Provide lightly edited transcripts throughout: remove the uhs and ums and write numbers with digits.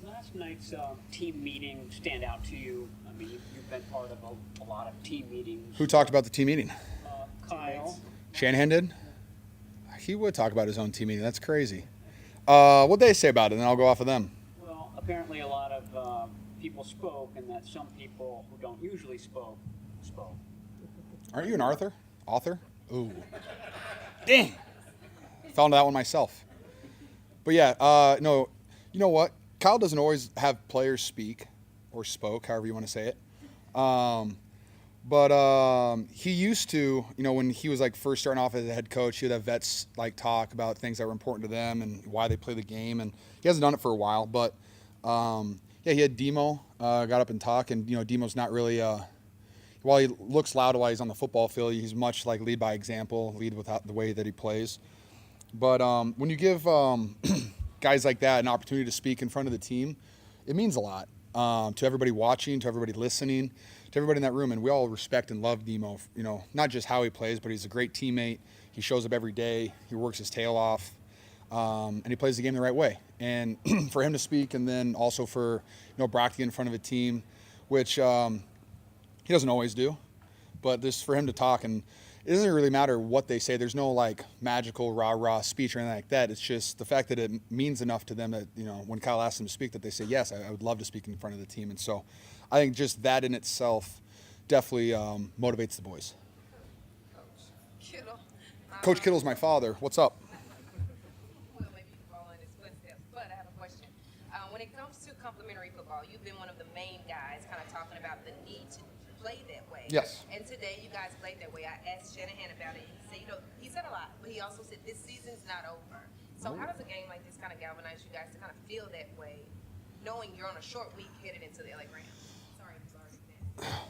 last night's team meeting stand out to you? I mean, you've been part of a lot of team meetings. Who talked about the team meeting? Kyle. Shanahan did? He would talk about his own team meeting. That's crazy. What'd they say about it? And then I'll go off of them. Well, apparently a lot of people spoke, and that some people who don't usually spoke. Aren't you an author? Ooh. Dang. Fell into that one myself. But yeah, no, you know what? Kyle doesn't always have players speak or spoke, however you want to say it. But he used to, when he was like first starting off as a head coach, he would have vets like talk about things that were important to them and why they play the game. And he hasn't done it for a while, but yeah, he had Demo got up and talk, and Demo's not really. While he looks loud while he's on the football field, he's much like lead by example, lead without the way that he plays. But when you give guys like that an opportunity to speak in front of the team, it means a lot to everybody watching, to everybody listening, to everybody in that room. And we all respect and love Demo, not just how he plays, but he's a great teammate. He shows up every day. He works his tail off, and he plays the game the right way. And for him to speak, and then also for Brock to get in front of a team, which he doesn't always do, but just for him to talk, and it doesn't really matter what they say. There's no like magical rah-rah speech or anything like that. It's just the fact that it means enough to them that, when Kyle asks them to speak, that they say, yes, I would love to speak in front of the team. And so I think just that in itself definitely motivates the boys. Coach Kittle's my father. What's up? Well, maybe you can follow in his footsteps, but I have a question. When it comes to complementary football, you've been one of the main guys kind of talking about the need to play that way. Yes. And today you guys played that way. I asked Shanahan about it. He said, he said a lot, but he also said this season's not over. So how does a game like this kind of galvanize you guys to kind of feel that way, knowing you're on a short week headed into the LA Rams? Sorry, I'm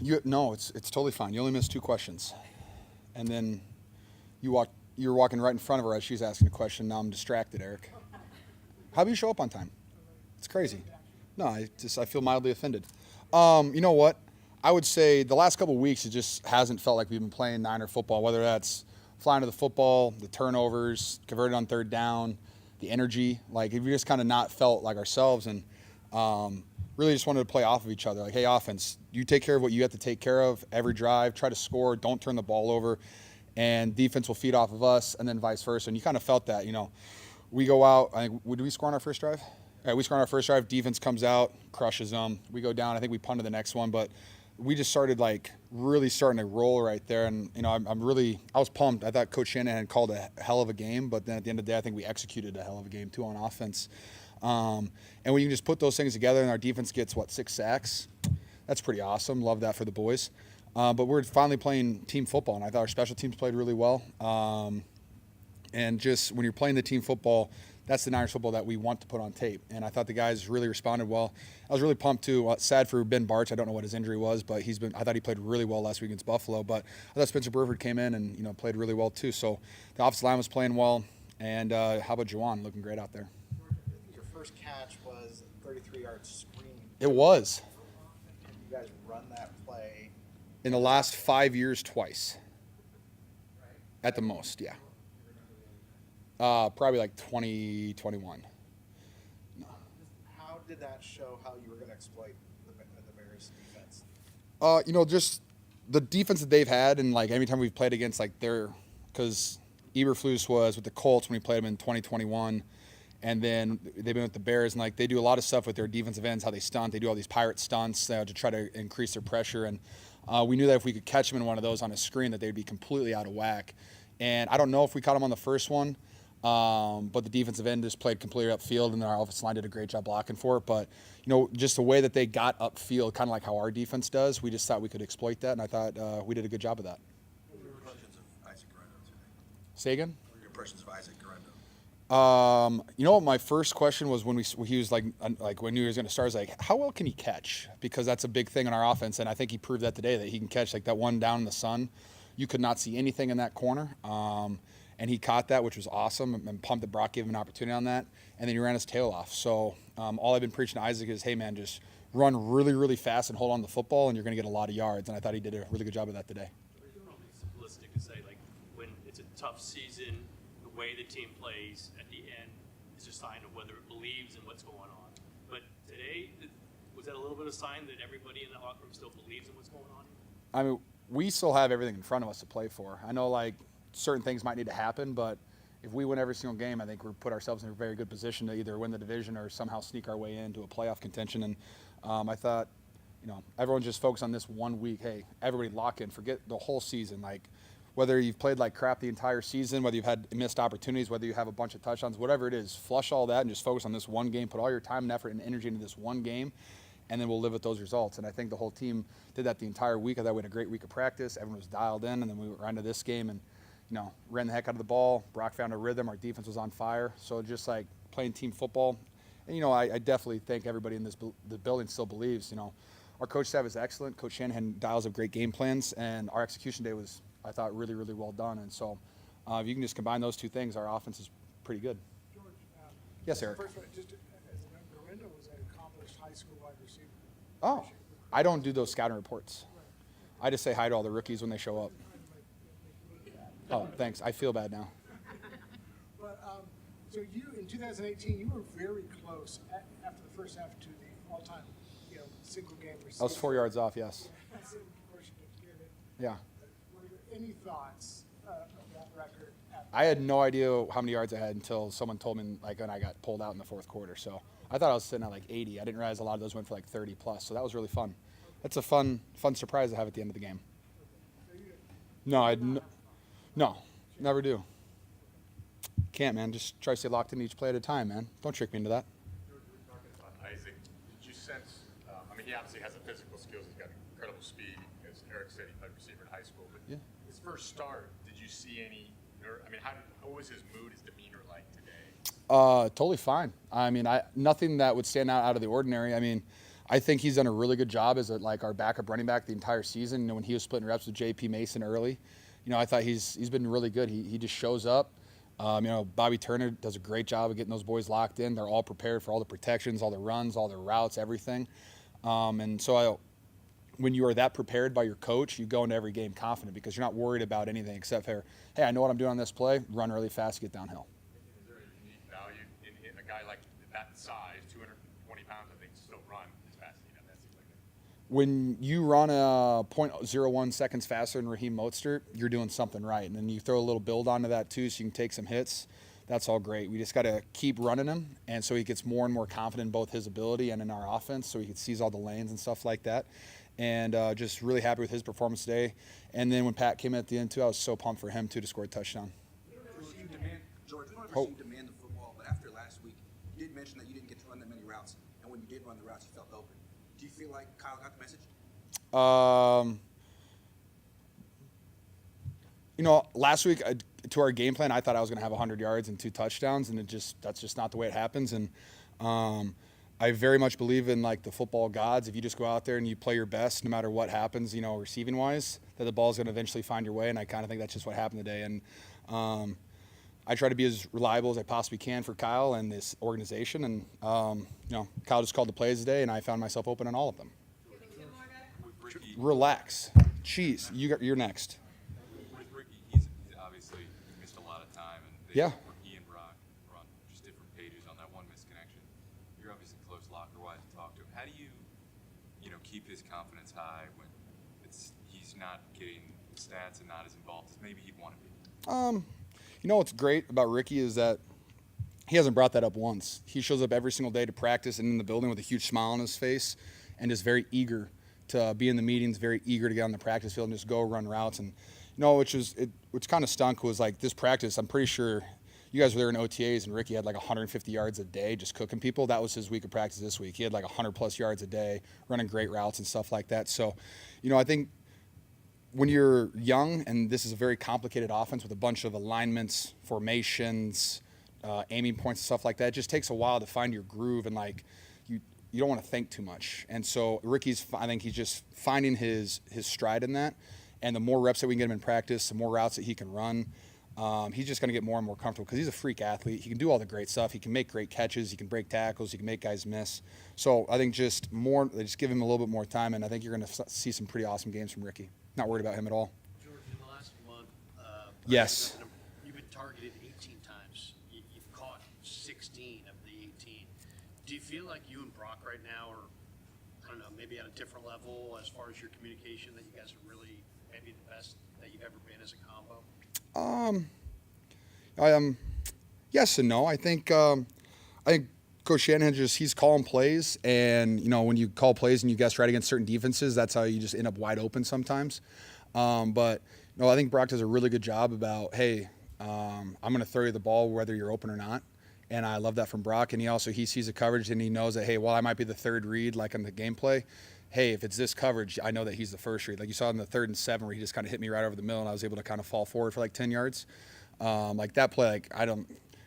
sorry. No, it's totally fine. You only missed 2 questions, and then you're walking right in front of her as she's asking a question. Now I'm distracted, Eric. How do you show up on time? It's crazy. No, I feel mildly offended. You know what? I would say the last couple of weeks, it just hasn't felt like we've been playing Niner football, whether that's flying to the football, the turnovers, converted on 3rd down, the energy. Like, we just kind of not felt like ourselves, and really just wanted to play off of each other. Like, hey, offense, you take care of what you have to take care of every drive, try to score, don't turn the ball over, and defense will feed off of us, and then vice versa. And you kind of felt that, We go out, I think, did we score on our first drive? All right, we score on our first drive, defense comes out, crushes them. We go down, I think we punted the next one, but we just started really starting to roll right there. And, I was pumped. I thought Coach Shanahan called a hell of a game, but then at the end of the day, I think we executed a hell of a game too on offense. And when you can just put those things together and our defense gets, 6 sacks, that's pretty awesome. Love that for the boys. But we're finally playing team football, and I thought our special teams played really well. And just when you're playing the team football, that's the Niners football that we want to put on tape. And I thought the guys really responded well. I was really pumped too. Sad for Ben Barch. I don't know what his injury was, but I thought he played really well last week against Buffalo. But I thought Spencer Burford came in and played really well too. So the offensive line was playing well. And how about Juwan looking great out there? Your first catch was 33-yard screen. It was. And you guys run that play In the last 5 years, twice. At the most, yeah. Probably 2021. How did that show how you were going to exploit the Bears defense? Just the defense that they've had, and every time we've played against because Eberflus was with the Colts when we played them in 2021, and then they've been with the Bears, and they do a lot of stuff with their defensive ends, how they stunt. They do all these pirate stunts to try to increase their pressure, and we knew that if we could catch them in one of those on a screen, that they'd be completely out of whack. And I don't know if we caught them on the first one. But the defensive end just played completely upfield, and our offensive line did a great job blocking for it. But, just the way that they got upfield, kind of like how our defense does, we just thought we could exploit that, and I thought we did a good job of that. What were your impressions of Isaac Guerrero today? Say again? What were your impressions of Isaac Guerrero? What my first question was when he was when he was going to start, I was like, how well can he catch? Because that's a big thing in our offense, and I think he proved that today, that he can catch that one down in the sun. You could not see anything in that corner. And he caught that, which was awesome, and pumped that Brock gave him an opportunity on that. And then he ran his tail off. So all I've been preaching to Isaac is, hey, man, just run really, really fast and hold on to the football, and you're going to get a lot of yards. And I thought he did a really good job of that today. It's simplistic to say, when it's a tough season, the way the team plays at the end is a sign of whether it believes in what's going on. But today Was that a little bit of sign that everybody in that locker room still believes in what's going on? I mean, we still have everything in front of us to play for. I know, like, certain things might need to happen, but if we win every single game, I think we put ourselves in a very good position to either win the division or somehow sneak our way into a playoff contention. And I thought, everyone just focus on this 1 week. Hey, everybody lock in. Forget the whole season. Like, whether you've played like crap the entire season, whether you've had missed opportunities, whether you have a bunch of touchdowns, whatever it is, flush all that and just focus on this one game. Put all your time and effort and energy into this one game, and then we'll live with those results. And I think the whole team did that the entire week. I thought we had a great week of practice. Everyone was dialed in, and then we were into this game and, ran the heck out of the ball. Brock found a rhythm. Our defense was on fire. So just like playing team football. And, I definitely think everybody in the building still believes, our coach staff is excellent. Coach Shanahan dials up great game plans, and our execution day was, I thought, really, really well done. And so if you can just combine those two things, our offense is pretty good. George, Yes, Eric. first of all, just as a Dorinda was an accomplished high school wide receiver. Oh, I don't do those scouting reports. I just say hi to all the rookies when they show up. Oh, thanks. I feel bad now. But so you in 2018, you were very close after the first half to the all-time, single game receiver. I was 4 yards off, yes. Of course you didn't get it. Yeah. Were there any thoughts of that record? I had no idea how many yards I had until someone told me, like, when I got pulled out in the fourth quarter. So I thought I was sitting at like 80. I didn't realize a lot of those went for like 30 plus. So that was really fun. That's a fun surprise to have at the end of the game. No, never do. Can't, man. Just try to stay locked in each play at a time, man. Don't trick me into that. George, we were talking about Isaac. Did you sense, he obviously has the physical skills. He's got incredible speed. As Eric said, he played receiver in high school. But Yeah. his first start, did you see any, what was his mood, his demeanor like today? Totally fine. Nothing that would stand out of the ordinary. I think he's done a really good job as our backup running back the entire season. When he was splitting reps with J.P. Mason early, I thought he's been really good. He just shows up. Bobby Turner does a great job of getting those boys locked in. They're all prepared for all the protections, all the runs, all the routes, everything. And so when you are that prepared by your coach, you go into every game confident because you're not worried about anything except for, hey, I know what I'm doing on this play, run really fast, get downhill. Is there a unique value in a guy like that size, 220 pounds, I think, still run as fast as he does? That seems like When you run a 0.01 seconds faster than Raheem Mostert, you're doing something right. And then you throw a little build onto that too so you can take some hits. That's all great. We just got to keep running him, and so he gets more and more confident in both his ability and in our offense, so he sees all the lanes and stuff like that. And just really happy with his performance today. And then when Pat came at the end too, I was so pumped for him too to score a touchdown. George, we don't ever Oh. see you demand the football, but after last week, you did mention that you didn't get to run that many routes, and when you did run the routes, you felt open. Do you feel like Kyle got the message? Last week to our game plan, I thought I was going to have 100 yards and 2 touchdowns, and that's just not the way it happens. And I very much believe in the football gods. If you just go out there and you play your best, no matter what happens, receiving wise, that the ball is going to eventually find your way. And I kind of think that's just what happened today. And I try to be as reliable as I possibly can for Kyle and this organization. And Kyle just called the plays today, and I found myself open on all of them. With Ricky, Relax. Jeez, you're next. with Ricky, he's obviously missed a lot of time, and Yeah. he and Brock were on just different pages on that one misconnection. You're obviously close locker-wise to talk to him. How do you keep his confidence high when he's not getting stats and not as involved as maybe he'd want to be? What's great about Ricky is that he hasn't brought that up once. He shows up every single day to practice and in the building with a huge smile on his face and is very eager to be in the meetings, very eager to get on the practice field and just go run routes. And, which kind of stunk was this practice, I'm pretty sure you guys were there in OTAs and Ricky had 150 yards a day just cooking people. That was his week of practice this week. He had 100 plus yards a day running great routes and stuff like that. So, I think when you're young and this is a very complicated offense with a bunch of alignments, formations, aiming points and stuff like that, it just takes a while to find your groove and you don't want to think too much. And so I think he's just finding his stride in that. And the more reps that we can get him in practice, the more routes that he can run, he's just going to get more and more comfortable because he's a freak athlete. He can do all the great stuff. He can make great catches. He can break tackles. He can make guys miss. So I think just give him a little bit more time, and I think you're going to see some pretty awesome games from Ricky. Not worried about him at all. George, in the last month, Yes. You've been targeted 18 times. You've caught 16 of the 18. Do you feel like you and Brock right now are I don't know, maybe at a different level as far as your communication, that you guys are really maybe the best that you've ever been as a combo? Yes and no. I think Coach Shanahan he's calling plays, and when you call plays and you guess right against certain defenses, that's how you just end up wide open sometimes. But I think Brock does a really good job about, hey, I'm going to throw you the ball whether you're open or not. And I love that from Brock. And he sees the coverage and he knows that, hey, while I might be the third read like on the gameplay, hey, if it's this coverage, I know that he's the first read. Like you saw in the 3rd and 7 where he just kind of hit me right over the middle and I was able to kind of fall forward for like 10 yards. Like that play,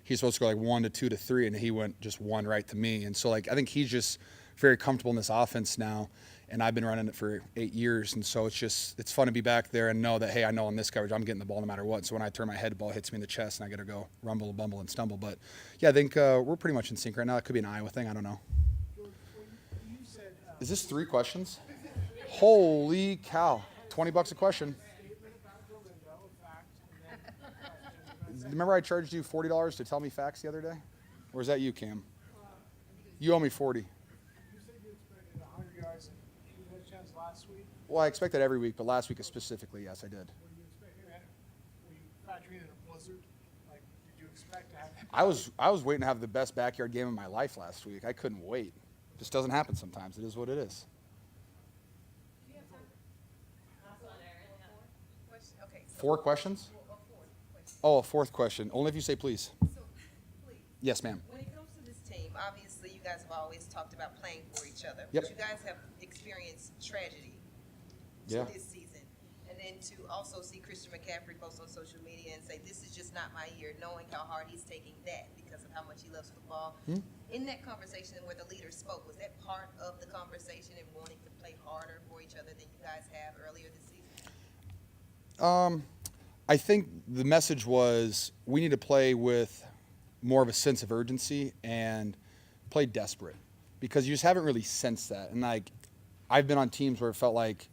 he's supposed to go like 1 to 2 to 3 and he went just 1 right to me. And so I think he's just very comfortable in this offense now. And I've been running it for 8 years. And so it's fun to be back there and know that, hey, I know on this coverage, I'm getting the ball no matter what. So when I turn my head, the ball hits me in the chest and I got to go rumble, bumble, and stumble. But yeah, I think we're pretty much in sync right now. It could be an Iowa thing. I don't know. George, when you said, Is this 3 questions? Holy cow. $20 a question. statement about Galindo, a fact, and then question. Remember I charged you $40 to tell me facts the other day? Or is that you, Cam? You owe me 40. You said you expected 100 yards and 2 touchdowns last week. Well, I expect that every week, but last week specifically, yes, I did. Were you expecting that? Were you factoring in a blizzard? Like, did you expect to have? I was waiting to have the best backyard game of my life last week. I couldn't wait. Just doesn't happen sometimes. It is what it is. Okay, so 4 questions? a fourth question. Oh, a 4th question. Only if you say please. So, please. Yes, ma'am. When it comes to this team, obviously you guys have always talked about playing for each other. Yep. But you guys have experienced tragedy Yeah. this season. And then to also see Christian McCaffrey post on social media and say, this is just not my year, knowing how hard he's taking that because of how much he loves football. In that conversation where the leader spoke, was that part of the conversation and wanting to play harder for each other than you guys have earlier this season? I think the message was we need to play with more of a sense of urgency and play desperate because you just haven't really sensed that. And I've been on teams where it felt like,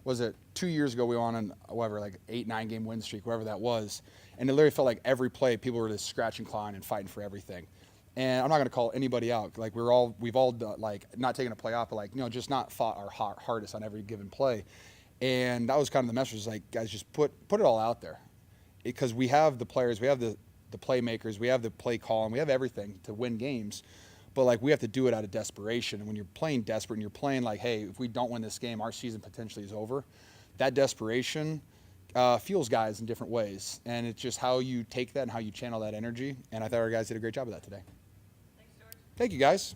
was it 2 years ago we were on whatever, like 8-9 game win streak, whatever that was. And it literally felt like every play people were just scratching, clawing, and fighting for everything. And I'm not going to call anybody out. Like we've all done, like not taking a play off, but just not fought our hardest on every given play. And that was kind of the message, like, guys, just put it all out there. Because we have the players, we have the playmakers, we have the play call, and we have everything to win games. But, we have to do it out of desperation. And when you're playing desperate and you're playing like, hey, if we don't win this game, our season potentially is over, that desperation fuels guys in different ways. And it's just how you take that and how you channel that energy. And I thought our guys did a great job of that today. Thanks, George. Thank you, guys.